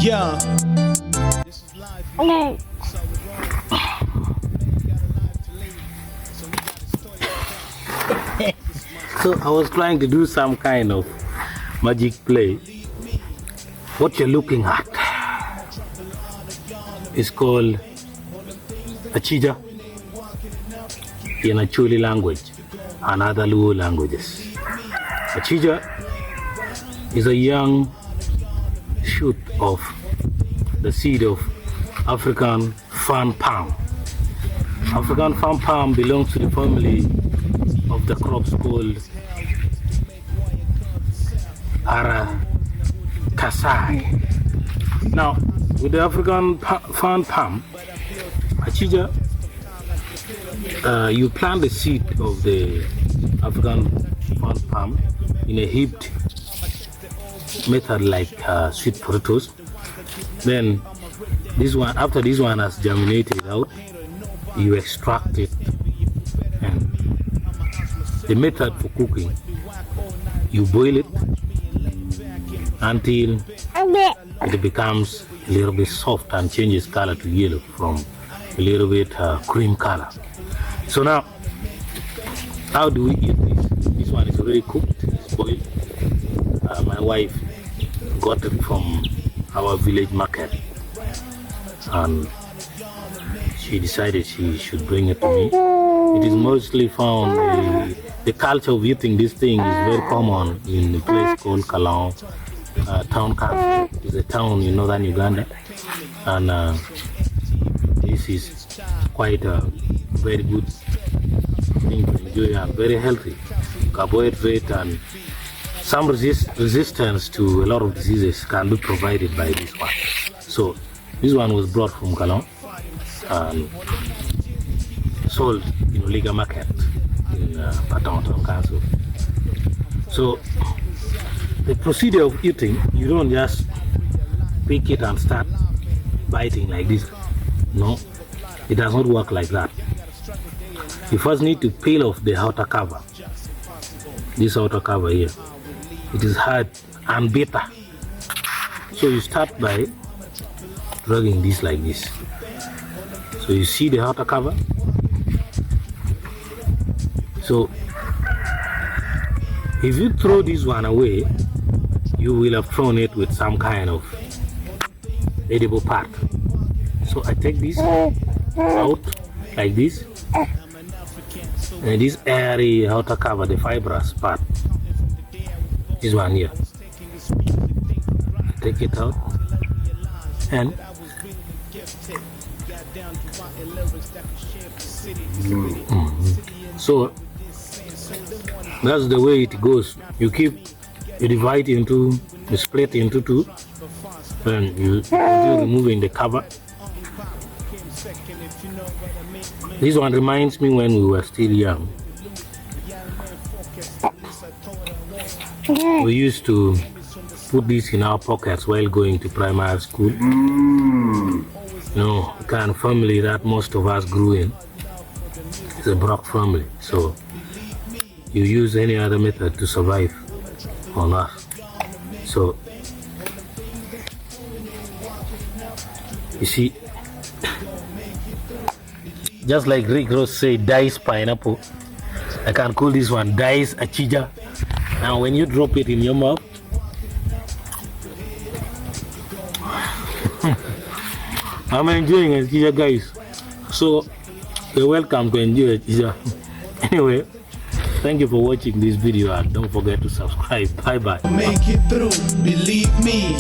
Yeah. So I was trying to do some kind of magic play. What you're looking at is called Acija in Acholi language and other Luo languages. Acija is a young shoot of the seed of African forn palm. African forn palm belongs to the family of the crops called Aracasai. Now, with the African forn palm, Acija, you plant the seed of the African forn palm in a heaped method like sweet potatoes. Then this one, after this one has germinated out, you extract it, and the method for cooking, you boil it until it becomes a little bit soft and changes color to yellow from a little bit cream color. So now, how do we eat this? This one is already cooked, it's boiled. My wife got it from our village market, and she decided she should bring it to me. It is mostly found, the culture of eating this thing is very common in a place called Kalon, town council. It's a town in Northern Uganda, and this is quite a very good thing to enjoy and very healthy. Carbohydrate and some resistance to a lot of diseases can be provided by this one. So this one was brought from Kalon and sold in Oliga market in Patong Town Council. So the procedure of eating, you don't just pick it and start biting like this. No, it does not work like that. You first need to peel off the outer cover. This outer cover here, it is hard and bitter. So you start by dragging this like this. So you see the outer cover. So if you throw this one away, you will have thrown it with some kind of edible part. So I take this out like this, and this airy outer cover, the fibrous part, this one here, I take it out, and so that's the way it goes. You divide into, you split into two, and you removing the cover. This one reminds me when we were still young. We used to put this in our pockets while going to primary school. You know, the kind of family that most of us grew in. It's a Brock family, so you use any other method to survive on Earth. So you see, just like Rick Ross said, diced pineapple, I can call this one diced Acija. Now when you drop it in your mouth, I'm enjoying Acija, guys. So you're welcome to enjoy Acija. Anyway, thank you for watching this video, and don't forget to subscribe. Bye bye. Make it through, believe me.